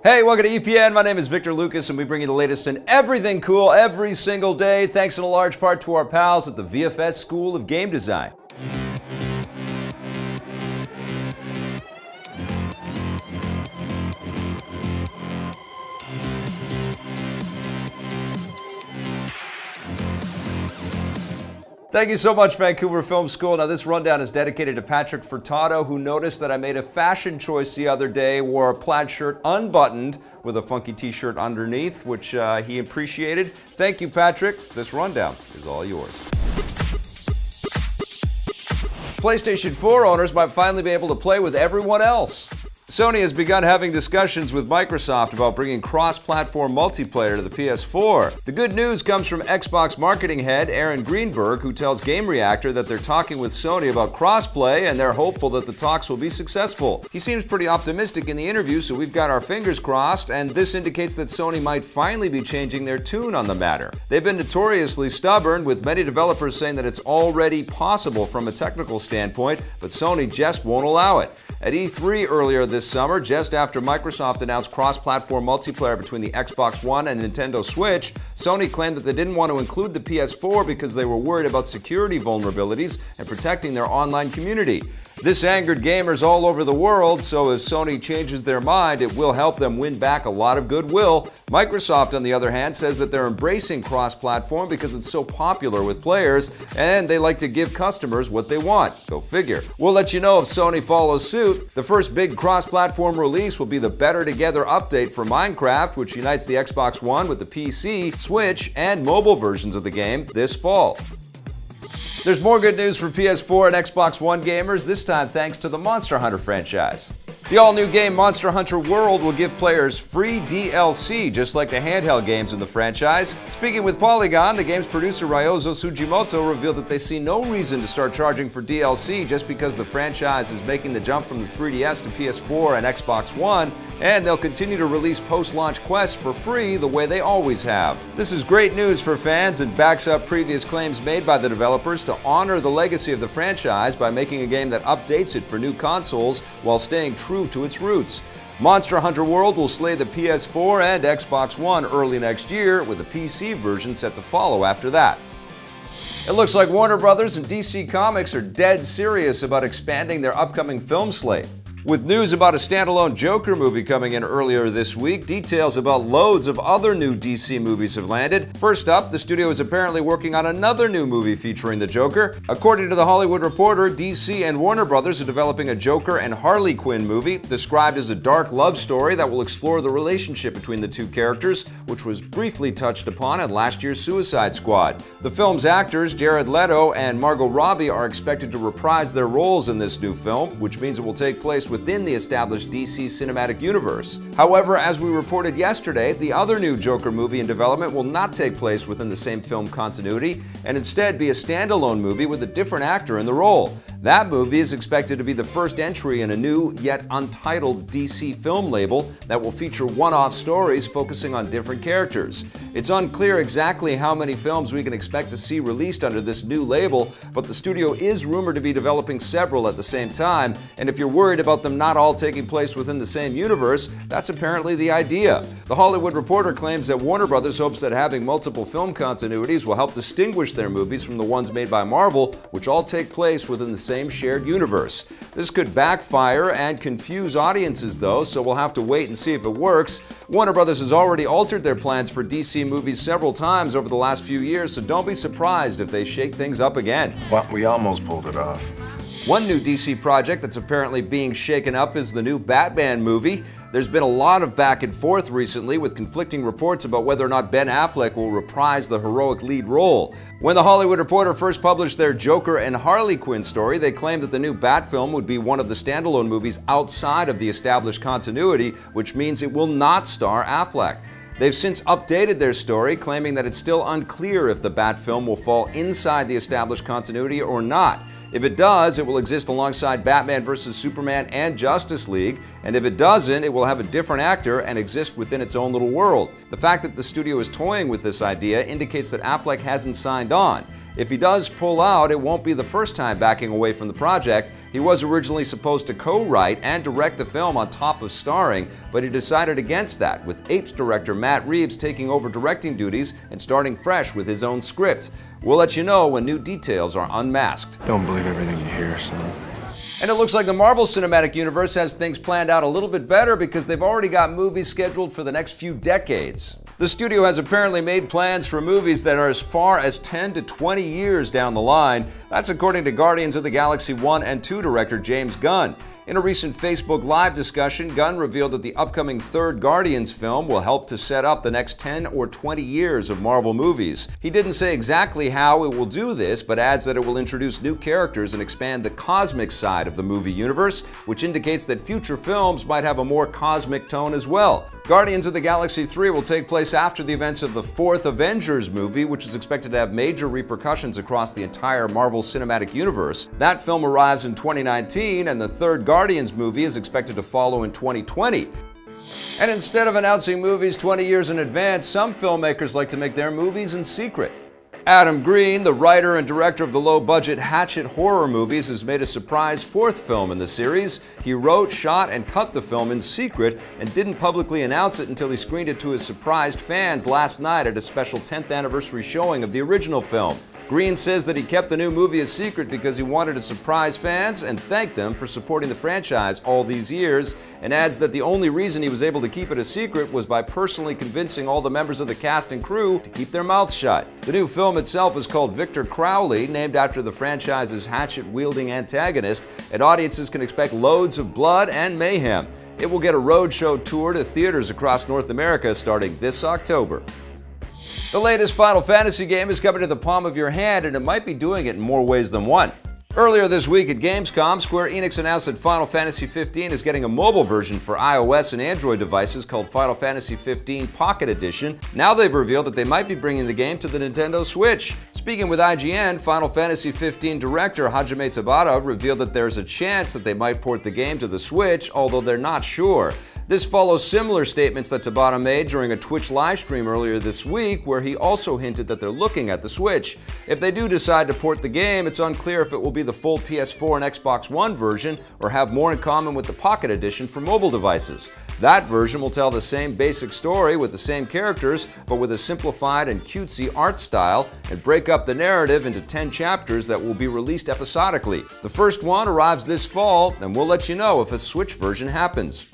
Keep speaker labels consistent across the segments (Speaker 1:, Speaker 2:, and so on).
Speaker 1: Hey, welcome to EPN. My name is Victor Lucas, and we bring you the latest in everything cool every single day, thanks in a large part to our pals at the VFS School of Game Design. Thank you so much, Vancouver Film School. Now, this rundown is dedicated to Patrick Furtado, who noticed that I made a fashion choice the other day, wore a plaid shirt unbuttoned with a funky t-shirt underneath, which he appreciated. Thank you, Patrick. This rundown is all yours. PlayStation 4 owners might finally be able to play with everyone else. Sony has begun having discussions with Microsoft about bringing cross-platform multiplayer to the PS4. The good news comes from Xbox marketing head Aaron Greenberg, who tells Game Reactor that they're talking with Sony about cross-play and they're hopeful that the talks will be successful. He seems pretty optimistic in the interview, so we've got our fingers crossed, and this indicates that Sony might finally be changing their tune on the matter. They've been notoriously stubborn, with many developers saying that it's already possible from a technical standpoint, but Sony just won't allow it. At E3 earlier this summer, just after Microsoft announced cross-platform multiplayer between the Xbox One and Nintendo Switch, Sony claimed that they didn't want to include the PS4 because they were worried about security vulnerabilities and protecting their online community. This angered gamers all over the world, so if Sony changes their mind, it will help them win back a lot of goodwill. Microsoft, on the other hand, says that they're embracing cross-platform because it's so popular with players, and they like to give customers what they want. Go figure. We'll let you know if Sony follows suit. The first big cross-platform release will be the Better Together update for Minecraft, which unites the Xbox One with the PC, Switch, and mobile versions of the game this fall. There's more good news for PS4 and Xbox One gamers, this time thanks to the Monster Hunter franchise. The all-new game Monster Hunter World will give players free DLC, just like the handheld games in the franchise. Speaking with Polygon, the game's producer Ryozo Tsujimoto revealed that they see no reason to start charging for DLC just because the franchise is making the jump from the 3DS to PS4 and Xbox One, and they'll continue to release post-launch quests for free the way they always have. This is great news for fans and backs up previous claims made by the developers to honor the legacy of the franchise by making a game that updates it for new consoles while staying true to its roots. Monster Hunter World will slay the PS4 and Xbox One early next year, with the PC version set to follow after that. It looks like Warner Brothers and DC Comics are dead serious about expanding their upcoming film slate. With news about a standalone Joker movie coming in earlier this week, details about loads of other new DC movies have landed. First up, the studio is apparently working on another new movie featuring the Joker. According to The Hollywood Reporter, DC and Warner Brothers are developing a Joker and Harley Quinn movie, described as a dark love story that will explore the relationship between the two characters, which was briefly touched upon in last year's Suicide Squad. The film's actors, Jared Leto and Margot Robbie, are expected to reprise their roles in this new film, which means it will take place within the established DC cinematic universe. However, as we reported yesterday, the other new Joker movie in development will not take place within the same film continuity and instead be a standalone movie with a different actor in the role. That movie is expected to be the first entry in a new, yet untitled DC film label that will feature one-off stories focusing on different characters. It's unclear exactly how many films we can expect to see released under this new label, but the studio is rumored to be developing several at the same time, and if you're worried about them not all taking place within the same universe, that's apparently the idea. The Hollywood Reporter claims that Warner Brothers hopes that having multiple film continuities will help distinguish their movies from the ones made by Marvel, which all take place within the same shared universe. This could backfire and confuse audiences though, so we'll have to wait and see if it works. Warner Brothers has already altered their plans for DC movies several times over the last few years, so don't be surprised if they shake things up again.
Speaker 2: Well, we almost pulled it off.
Speaker 1: One new DC project that's apparently being shaken up is the new Batman movie. There's been a lot of back and forth recently with conflicting reports about whether or not Ben Affleck will reprise the heroic lead role. When the Hollywood Reporter first published their Joker and Harley Quinn story, they claimed that the new Bat film would be one of the standalone movies outside of the established continuity, which means it will not star Affleck. They've since updated their story, claiming that it's still unclear if the Bat film will fall inside the established continuity or not. If it does, it will exist alongside Batman vs. Superman and Justice League, and if it doesn't, it will have a different actor and exist within its own little world. The fact that the studio is toying with this idea indicates that Affleck hasn't signed on. If he does pull out, it won't be the first time backing away from the project. He was originally supposed to co-write and direct the film on top of starring, but he decided against that, with Apes director Matt Reeves taking over directing duties and starting fresh with his own script. We'll let you know when new details are unmasked.
Speaker 2: Don't believe everything you hear, son.
Speaker 1: And it looks like the Marvel Cinematic Universe has things planned out a little bit better because they've already got movies scheduled for the next few decades. The studio has apparently made plans for movies that are as far as 10 to 20 years down the line. That's according to Guardians of the Galaxy 1 and 2 director James Gunn. In a recent Facebook Live discussion, Gunn revealed that the upcoming third Guardians film will help to set up the next 10 or 20 years of Marvel movies. He didn't say exactly how it will do this, but adds that it will introduce new characters and expand the cosmic side of the movie universe, which indicates that future films might have a more cosmic tone as well. Guardians of the Galaxy 3 will take place after the events of the fourth Avengers movie, which is expected to have major repercussions across the entire Marvel Cinematic Universe. That film arrives in 2019, and the third Guardians movie is expected to follow in 2020. And instead of announcing movies 20 years in advance, some filmmakers like to make their movies in secret. Adam Green, the writer and director of the low-budget Hatchet Horror movies, has made a surprise fourth film in the series. He wrote, shot, and cut the film in secret and didn't publicly announce it until he screened it to his surprised fans last night at a special 10th anniversary showing of the original film. Green says that he kept the new movie a secret because he wanted to surprise fans and thank them for supporting the franchise all these years, and adds that the only reason he was able to keep it a secret was by personally convincing all the members of the cast and crew to keep their mouths shut. The new film itself is called Victor Crowley, named after the franchise's hatchet-wielding antagonist, and audiences can expect loads of blood and mayhem. It will get a roadshow tour to theaters across North America starting this October. The latest Final Fantasy game is coming to the palm of your hand, and it might be doing it in more ways than one. Earlier this week at Gamescom, Square Enix announced that Final Fantasy XV is getting a mobile version for iOS and Android devices called Final Fantasy XV Pocket Edition. Now they've revealed that they might be bringing the game to the Nintendo Switch. Speaking with IGN, Final Fantasy XV director Hajime Tabata revealed that there's a chance that they might port the game to the Switch, although they're not sure. This follows similar statements that Tabata made during a Twitch livestream earlier this week, where he also hinted that they're looking at the Switch. If they do decide to port the game, it's unclear if it will be the full PS4 and Xbox One version or have more in common with the Pocket Edition for mobile devices. That version will tell the same basic story with the same characters, but with a simplified and cutesy art style, and break up the narrative into 10 chapters that will be released episodically. The first one arrives this fall, and we'll let you know if a Switch version happens.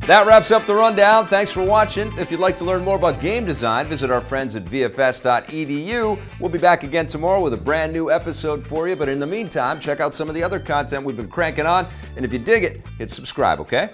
Speaker 1: That wraps up the rundown. Thanks for watching. If you'd like to learn more about game design, visit our friends at VFS.edu. We'll be back again tomorrow with a brand new episode for you, but in the meantime, check out some of the other content we've been cranking on, and if you dig it, hit subscribe, okay?